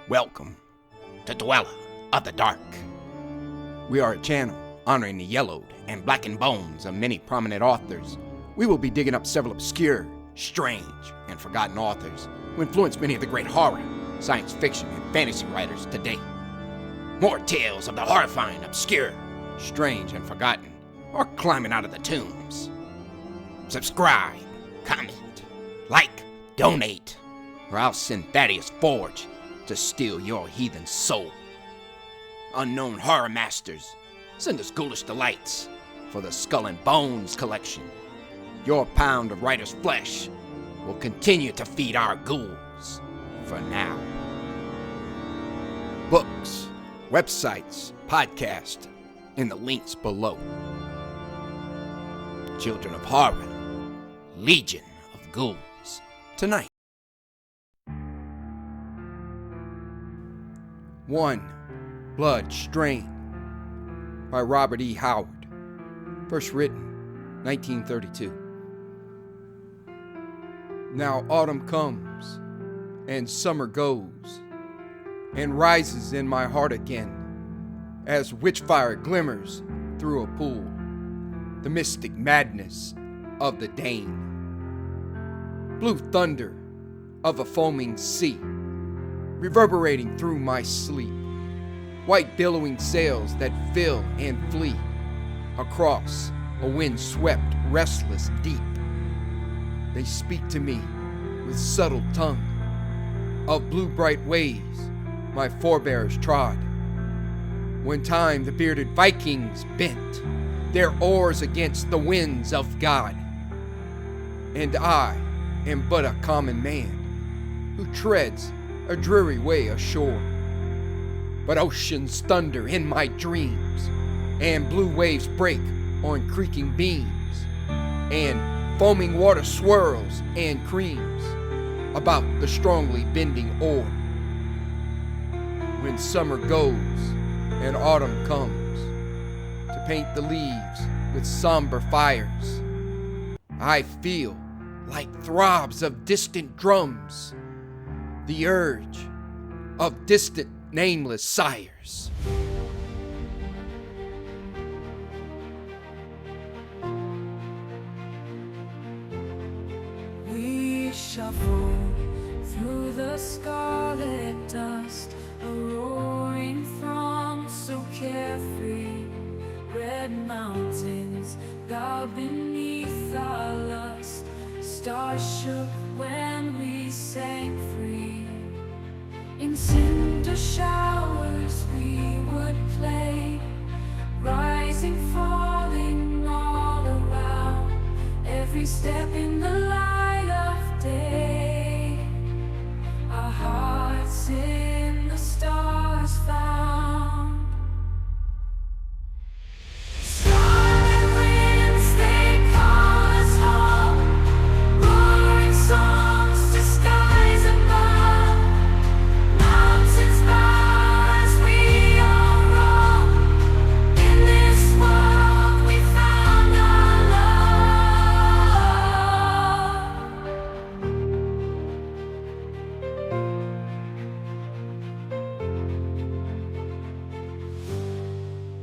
Welcome to Dweller of the Dark. We are a channel honoring the yellowed and blackened bones of many prominent authors. We will be digging up several obscure, strange, and forgotten authors who influenced many of the great horror, science fiction, and fantasy writers today. More tales of the horrifying, obscure, strange, and forgotten are climbing out of the tombs. Subscribe, comment, like, donate, or I'll send Thaddeus Forge to steal your heathen soul. Unknown horror masters, send us ghoulish delights for the Skull and Bones collection. Your pound of writer's flesh will continue to feed our ghouls for now. Books, websites, podcasts, in the links below. Children of Horror, Legion of Ghouls, tonight. 1. Blood Strain by RobertEHoward. First written, 1932. Now autumn comes, and summer goes, and rises in my heart again, as witchfire glimmers through a pool, the mystic madness of the Dane. Blue thunder of a foaming sea, reverberating through my sleep, white billowing sails that fill and flee across a wind-swept, restless deep. They speak to me with subtle tongue of blue bright ways my forebears trod. One time the bearded Vikings bent their oars against the winds of God. And I am but a common man who treads a dreary way ashore. But oceans thunder in my dreams, and blue waves break on creaking beams, and foaming water swirls and creams about the strongly bending oar. When summer goes and autumn comes to paint the leaves with somber fires, I feel like throbs of distant drums, the urge of distant nameless sires. We shuffle through the scarlet dust, a roaring throng so carefree. Red mountains bow beneath our lust, stars shook when we sank free. In cinder showers we would play, rising, falling all around, every step in the light of day, our hearts in the stars found. Scarlet winds, they call us home, roaring songs to skies above. Mountains bow as we all roam, in this world we found our love.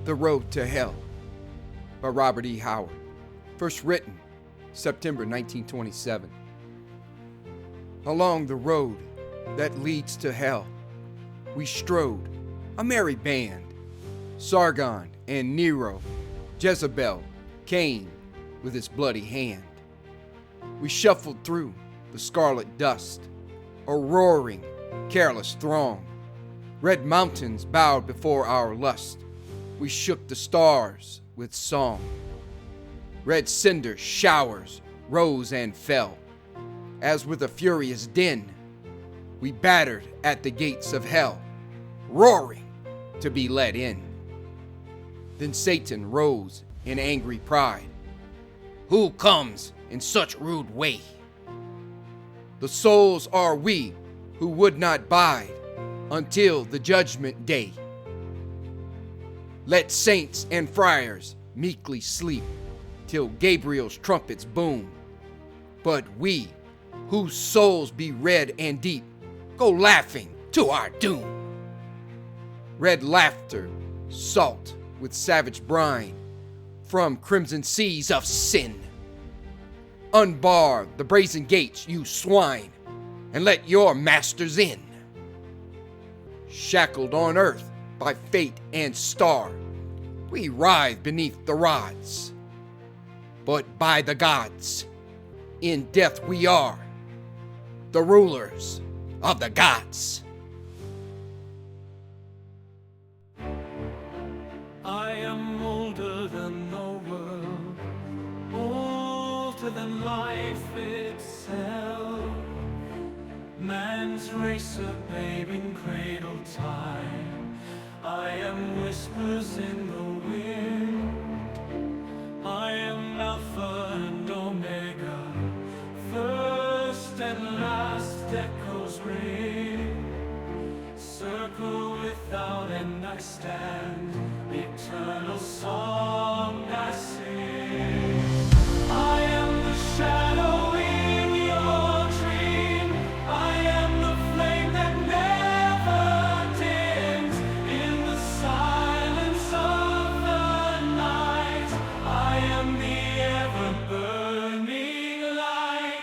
The Road to Hell by RobertEHoward. First written, September 1927. Along the road that leads to hell, we strode, a merry band. Sargon and Nero, Jezebel, Cain with his bloody hand. We shuffled through the scarlet dust, a roaring, careless throng. Red mountains bowed before our lust. We shook the stars with song. Red cinder showers rose and fell, as with a furious din, we battered at the gates of hell, roaring to be let in. Then Satan rose in angry pride. Who comes in such rude way? The souls are we who would not bide until the judgment day. Let saints and friars meekly sleep till Gabriel's trumpets boom. But we, whose souls be red and deep, go laughing to our doom. Red laughter, salt with savage brine, from crimson seas of sin. Unbar the brazen gates, you swine, and let your masters in. Shackled on earth by fate and star, we writhe beneath the rods. But by the gods, in death we are the rulers of the gods. I am older than the world, older than life itself. Man's race, a babe in cradle time. I am whispers in the wind. I am Alpha and Omega, first and last echoes ring. Circle without end I stand, eternal song I sing. I am the shadow in your dream. I am the flame that never dims. In the silence of the night, I am the ever-burning light.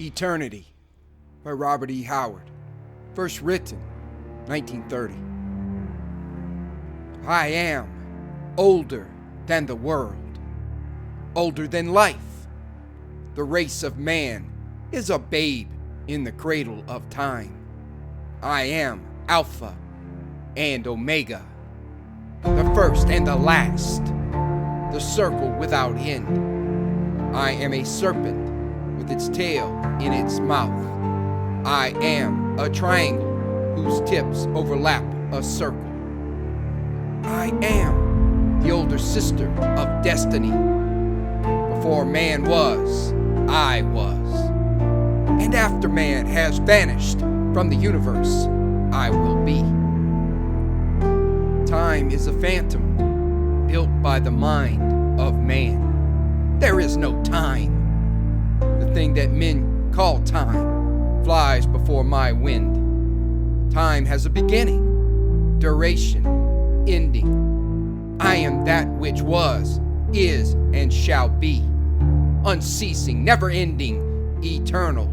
Eternity by RobertEHoward, first written 1930. I am older than the world, older than life. The race of man is a babe in the cradle of time. I am Alpha and Omega, the first and the last, the circle without end. I am a serpent with its tail in its mouth. I am a triangle whose tips overlap a circle. I am the older sister of destiny. Before man was, I was. And after man has vanished from the universe, I will be. Time is a phantom built by the mind of man. There is no time. The thing that men call time flies before my wind. Time has a beginning, duration, ending. I am that which was, is, and shall be. Unceasing, never-ending, eternal.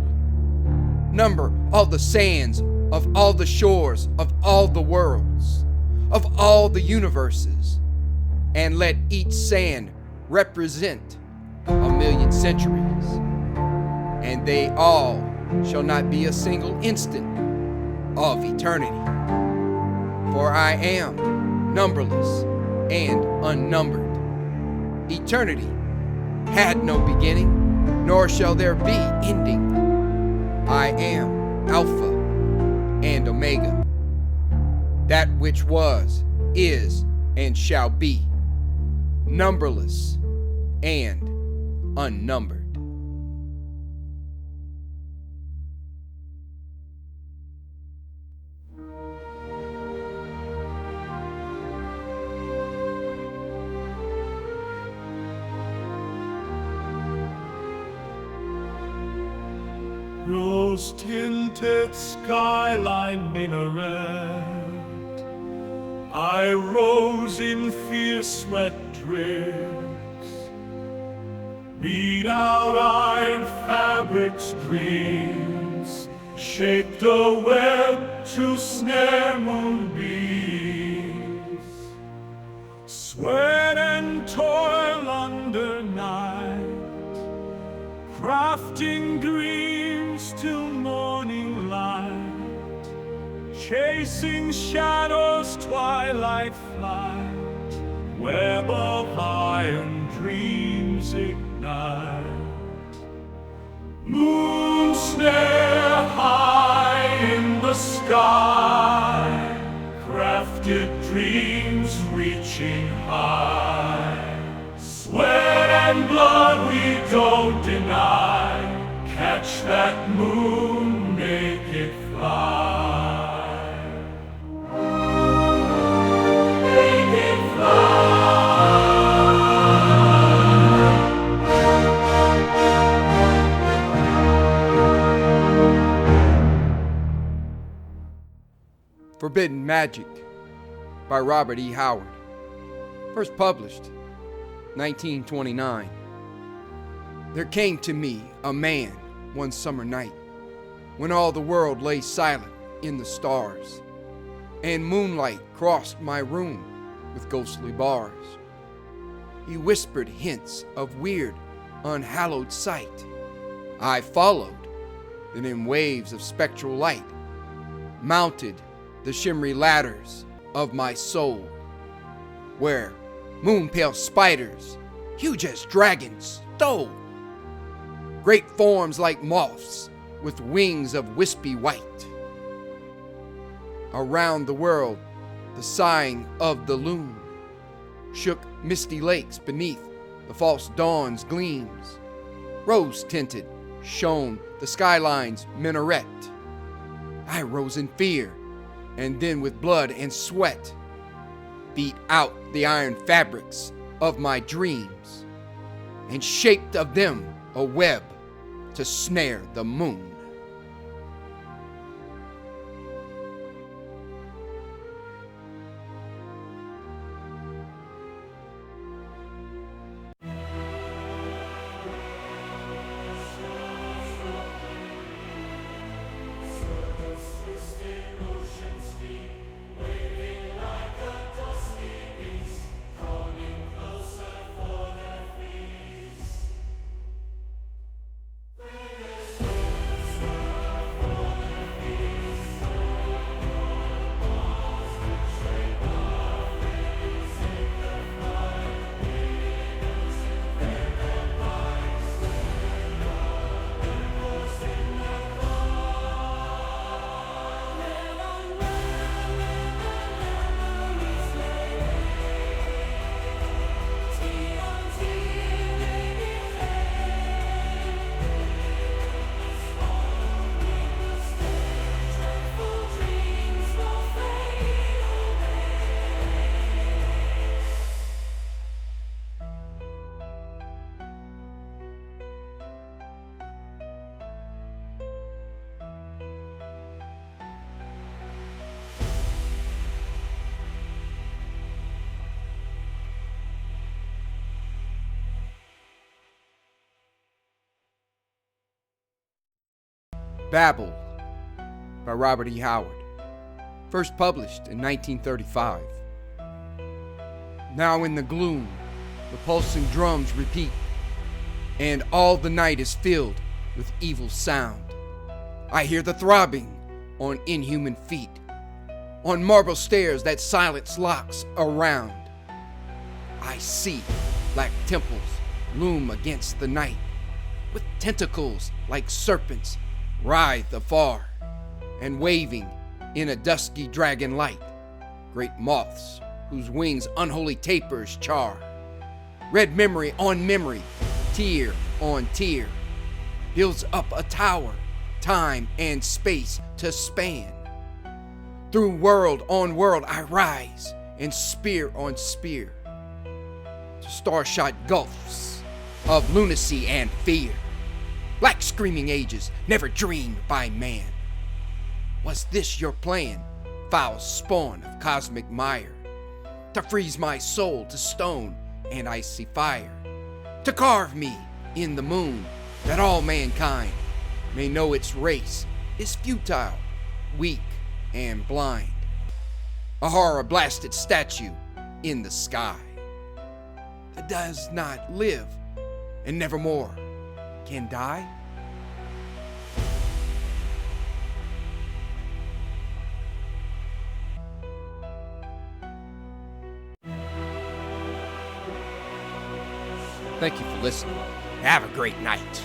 Number all the sands of all the shores of all the worlds, of all the universes, and let each sand represent 1,000,000 centuries. And they all shall not be a single instant of eternity. For I am numberless and unnumbered. Eternity had no beginning, nor shall there be ending. I am Alpha and Omega, that which was, is, and shall be, numberless and unnumbered. Rose-tinted skyline minaret, I rose in fierce sweat drips. Beat out iron fabrics dreams, shaped a web to snare moonbeams. Sweat and toil under night, crafting dreams till morning light, chasing shadows twilight flight, web of iron dreams ignite. Moon snare high in the sky, crafted dreams reaching high. Sweat and blood we don't deny, catch that moon, make it fly. Make it fly. Forbidden Magic by RobertEHoward. First published 1929. There came to me a man one summer night, when all the world lay silent in the stars, and moonlight crossed my room with ghostly bars. He whispered hints of weird, unhallowed sight. I followed, then in waves of spectral light, mounted the shimmery ladders of my soul, where moon-pale spiders, huge as dragons, stole. Great forms like moths with wings of wispy white. Around the world, the sighing of the loon shook misty lakes beneath the false dawn's gleams. Rose-tinted shone the skyline's minaret. I rose in fear, and then with blood and sweat beat out the iron fabrics of my dreams, and shaped of them a web to snare the moon. Babel by RobertEHoward. First published in 1935. Now in the gloom, the pulsing drums repeat, and all the night is filled with evil sound. I hear the throbbing on inhuman feet, on marble stairs that silence locks around. I see black temples loom against the night, with tentacles like serpents writhed afar, and waving in a dusky dragon light, great moths whose wings unholy tapers char. Red memory on memory, tear on tear, builds up a tower, time and space to span. Through world on world I rise, and spear on spear, to star-shot gulfs of lunacy and fear. Black screaming ages never dreamed by man. Was this your plan, foul spawn of cosmic mire? To freeze my soul to stone and icy fire? To carve me in the moon, that all mankind may know its race is futile, weak, and blind. A horror-blasted statue in the sky that does not live and nevermore can die. Thank you for listening. Have a great night.